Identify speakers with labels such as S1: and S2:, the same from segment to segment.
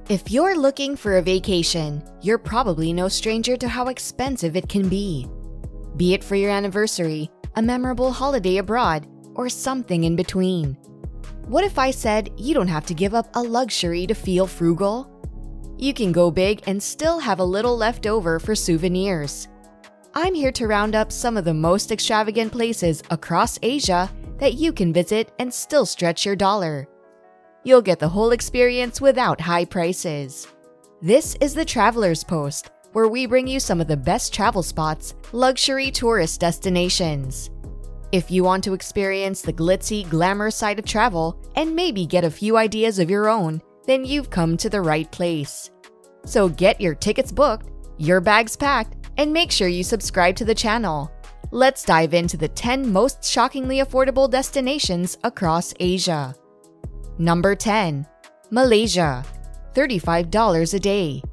S1: If you're looking for a vacation, you're probably no stranger to how expensive it can be. Be it for your anniversary, a memorable holiday abroad, or something in between. What if I said you don't have to give up a luxury to feel frugal? You can go big and still have a little left over for souvenirs. I'm here to round up some of the most extravagant places across Asia that you can visit and still stretch your dollar. You'll get the whole experience without high prices. This is the Traveler's Post, where we bring you some of the best travel spots, luxury tourist destinations. If you want to experience the glitzy, glamorous side of travel and maybe get a few ideas of your own, then you've come to the right place. So get your tickets booked, your bags packed, and make sure you subscribe to the channel. Let's dive into the 10 most shockingly affordable destinations across Asia. Number 10. Malaysia, $35 a day.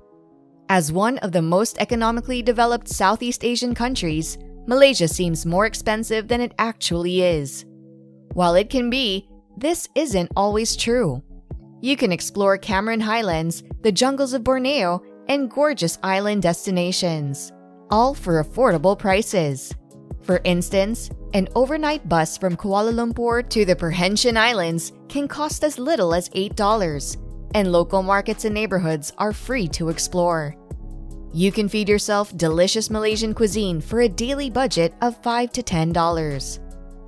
S1: As one of the most economically developed Southeast Asian countries, Malaysia seems more expensive than it actually is. While it can be, this isn't always true. You can explore Cameron Highlands, the jungles of Borneo, and gorgeous island destinations, all for affordable prices. For instance, an overnight bus from Kuala Lumpur to the Perhentian Islands can cost as little as $8, and local markets and neighborhoods are free to explore. You can feed yourself delicious Malaysian cuisine for a daily budget of $5 to $10.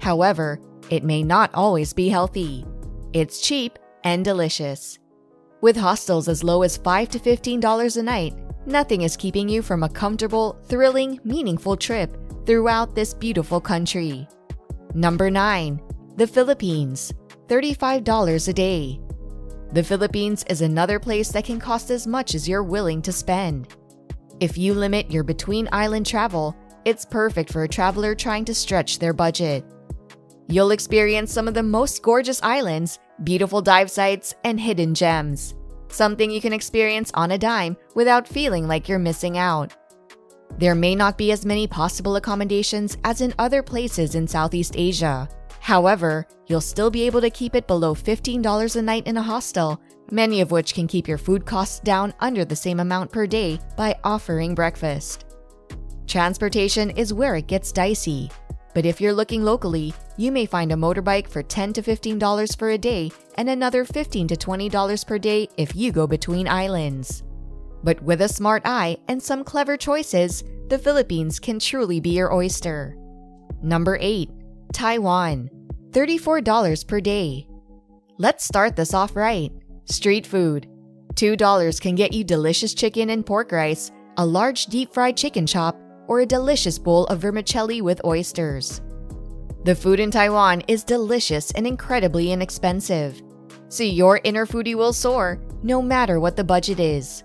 S1: However, it may not always be healthy. It's cheap and delicious. With hostels as low as $5 to $15 a night, nothing is keeping you from a comfortable, thrilling, meaningful trip throughout this beautiful country. Number 9. The Philippines, $35 a day. The Philippines is another place that can cost as much as you're willing to spend. If you limit your between-island travel, it's perfect for a traveler trying to stretch their budget. You'll experience some of the most gorgeous islands, beautiful dive sites, and hidden gems. Something you can experience on a dime without feeling like you're missing out. There may not be as many possible accommodations as in other places in Southeast Asia. However, you'll still be able to keep it below $15 a night in a hostel, many of which can keep your food costs down under the same amount per day by offering breakfast. Transportation is where it gets dicey, but if you're looking locally, you may find a motorbike for $10 to $15 for a day and another $15 to $20 per day if you go between islands. But with a smart eye and some clever choices, the Philippines can truly be your oyster. Number 8. Taiwan, $34 per day. Let's start this off right. Street food. $2 can get you delicious chicken and pork rice, a large deep-fried chicken chop, or a delicious bowl of vermicelli with oysters. The food in Taiwan is delicious and incredibly inexpensive, so your inner foodie will soar no matter what the budget is.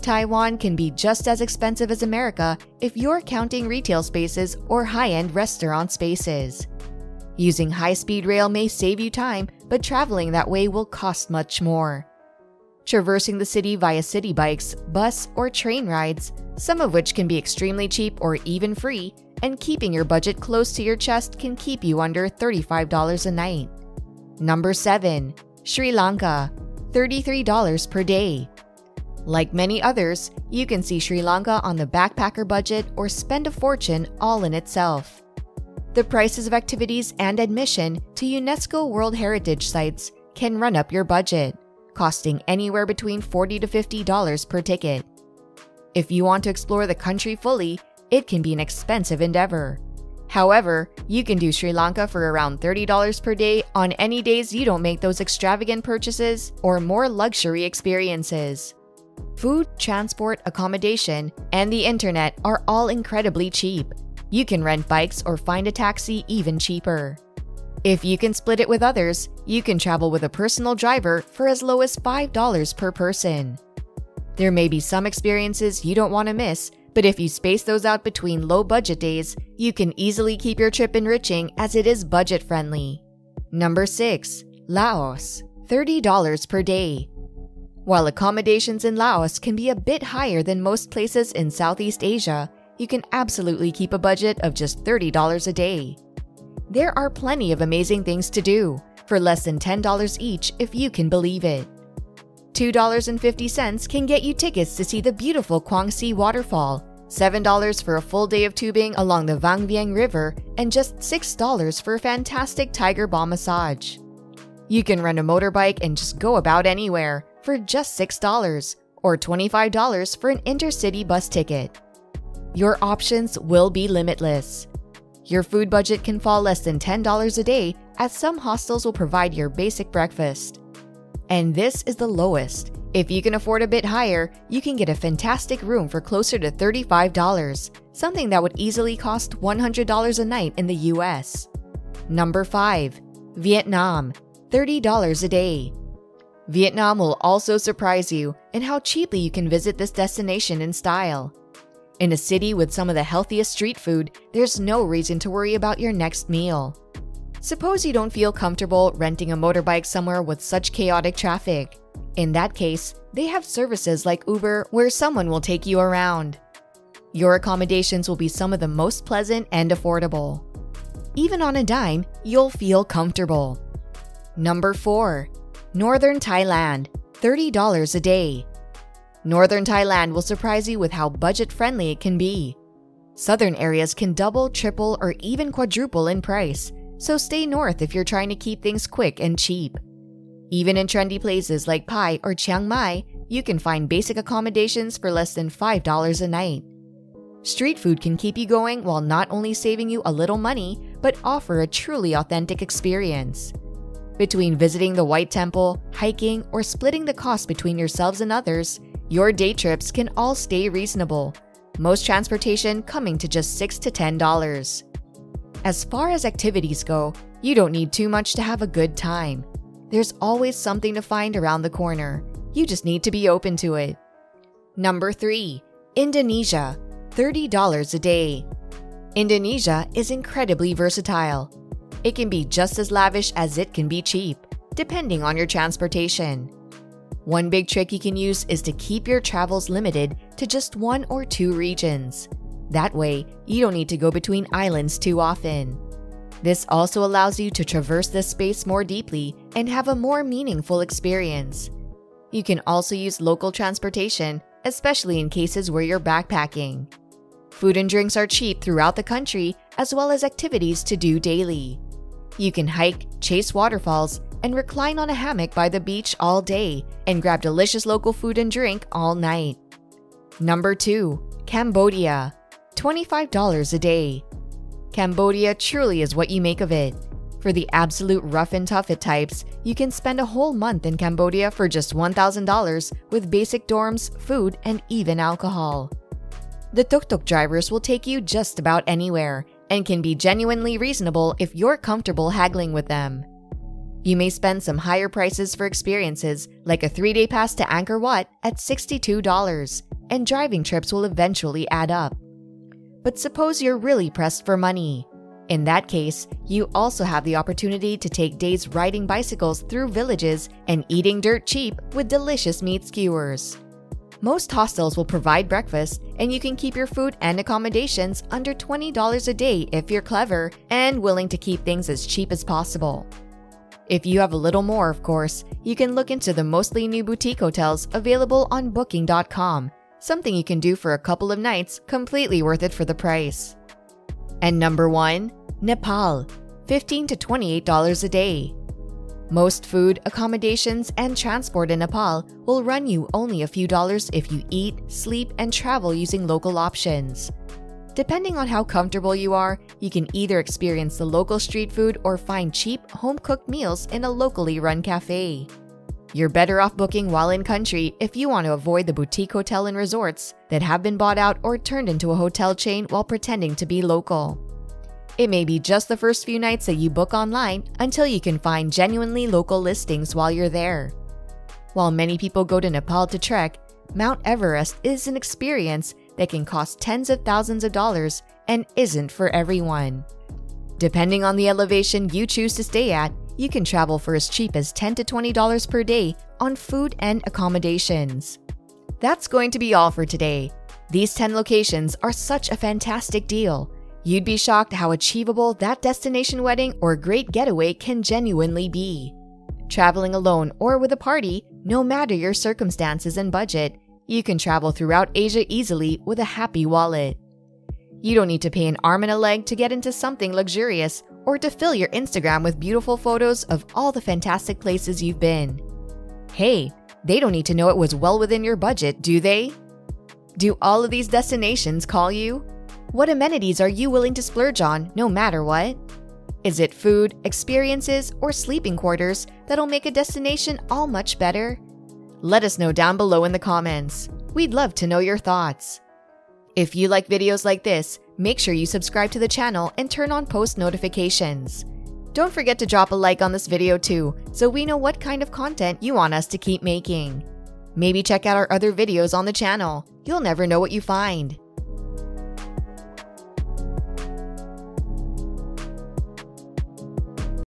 S1: Taiwan can be just as expensive as America if you're counting retail spaces or high-end restaurant spaces. Using high-speed rail may save you time, but traveling that way will cost much more. Traversing the city via city bikes, bus, or train rides, some of which can be extremely cheap or even free, and keeping your budget close to your chest can keep you under $35 a night. Number 7. Sri Lanka, $33 per day. Like many others, you can see Sri Lanka on the backpacker budget or spend a fortune all in itself. The prices of activities and admission to UNESCO World Heritage Sites can run up your budget, costing anywhere between $40 to $50 per ticket. If you want to explore the country fully, it can be an expensive endeavor. However, you can do Sri Lanka for around $30 per day on any days you don't make those extravagant purchases or more luxury experiences. Food, transport, accommodation, and the internet are all incredibly cheap. You can rent bikes or find a taxi even cheaper. If you can split it with others, you can travel with a personal driver for as low as $5 per person. There may be some experiences you don't want to miss, but if you space those out between low-budget days, you can easily keep your trip enriching as it is budget-friendly. Number 6. Laos, $30 per day. While accommodations in Laos can be a bit higher than most places in Southeast Asia, you can absolutely keep a budget of just $30 a day. There are plenty of amazing things to do, for less than $10 each if you can believe it. $2.50 can get you tickets to see the beautiful Kwangsi waterfall, $7 for a full day of tubing along the Vang Vieng River, and just $6 for a fantastic tiger balm massage. You can rent a motorbike and just go about anywhere for just $6, or $25 for an intercity bus ticket. Your options will be limitless. Your food budget can fall less than $10 a day, as some hostels will provide your basic breakfast. And this is the lowest. If you can afford a bit higher, you can get a fantastic room for closer to $35, something that would easily cost $100 a night in the US. Number 5. Vietnam, $30 a day. Vietnam will also surprise you in how cheaply you can visit this destination in style. In a city with some of the healthiest street food, there's no reason to worry about your next meal. Suppose you don't feel comfortable renting a motorbike somewhere with such chaotic traffic. In that case, they have services like Uber where someone will take you around. Your accommodations will be some of the most pleasant and affordable. Even on a dime, you'll feel comfortable. Number 4. Northern Thailand, $30 a day. Northern Thailand will surprise you with how budget-friendly it can be. Southern areas can double, triple, or even quadruple in price, so stay north if you're trying to keep things quick and cheap. Even in trendy places like Pai or Chiang Mai, you can find basic accommodations for less than $5 a night. Street food can keep you going while not only saving you a little money, but offer a truly authentic experience. Between visiting the White Temple, hiking, or splitting the cost between yourselves and others, your day trips can all stay reasonable, most transportation coming to just $6 to $10. As far as activities go, you don't need too much to have a good time. There's always something to find around the corner. You just need to be open to it. Number 3. Indonesia, $30 a day. Indonesia is incredibly versatile. It can be just as lavish as it can be cheap, depending on your transportation. One big trick you can use is to keep your travels limited to just 1 or 2 regions. That way, you don't need to go between islands too often. This also allows you to traverse this space more deeply and have a more meaningful experience. You can also use local transportation, especially in cases where you're backpacking. Food and drinks are cheap throughout the country, as well as activities to do daily. You can hike, chase waterfalls, and recline on a hammock by the beach all day and grab delicious local food and drink all night. Number 2. Cambodia, $25 a day. Cambodia truly is what you make of it. For the absolute rough and tough it types, you can spend a whole month in Cambodia for just $1,000 with basic dorms, food, and even alcohol. The tuk-tuk drivers will take you just about anywhere and can be genuinely reasonable if you're comfortable haggling with them. You may spend some higher prices for experiences like a 3-day pass to Angkor Wat at $62, and driving trips will eventually add up. But suppose you're really pressed for money. In that case, you also have the opportunity to take days riding bicycles through villages and eating dirt cheap with delicious meat skewers. Most hostels will provide breakfast, and you can keep your food and accommodations under $20 a day if you're clever and willing to keep things as cheap as possible. If you have a little more, of course, you can look into the mostly new boutique hotels available on Booking.com, something you can do for a couple of nights, completely worth it for the price. And number 1, Nepal, $15 to $28 a day. Most food, accommodations, and transport in Nepal will run you only a few dollars if you eat, sleep, and travel using local options. Depending on how comfortable you are, you can either experience the local street food or find cheap, home-cooked meals in a locally run cafe. You're better off booking while in country if you want to avoid the boutique hotel and resorts that have been bought out or turned into a hotel chain while pretending to be local. It may be just the first few nights that you book online until you can find genuinely local listings while you're there. While many people go to Nepal to trek, Mount Everest is an experience that can cost tens of thousands of dollars and isn't for everyone. Depending on the elevation you choose to stay at, you can travel for as cheap as $10 to $20 per day on food and accommodations. That's going to be all for today. These 10 locations are such a fantastic deal. You'd be shocked how achievable that destination wedding or great getaway can genuinely be. Traveling alone or with a party, No matter your circumstances and budget, you can travel throughout Asia easily with a happy wallet. You don't need to pay an arm and a leg to get into something luxurious or to fill your Instagram with beautiful photos of all the fantastic places you've been. Hey, they don't need to know it was well within your budget, do they? Do all of these destinations call you? What amenities are you willing to splurge on, no matter what? Is it food, experiences, or sleeping quarters that'll make a destination all much better? Let us know down below in the comments. We'd love to know your thoughts. If you like videos like this, make sure you subscribe to the channel and turn on post notifications. Don't forget to drop a like on this video too, so we know what kind of content you want us to keep making. Maybe check out our other videos on the channel. You'll never know what you find.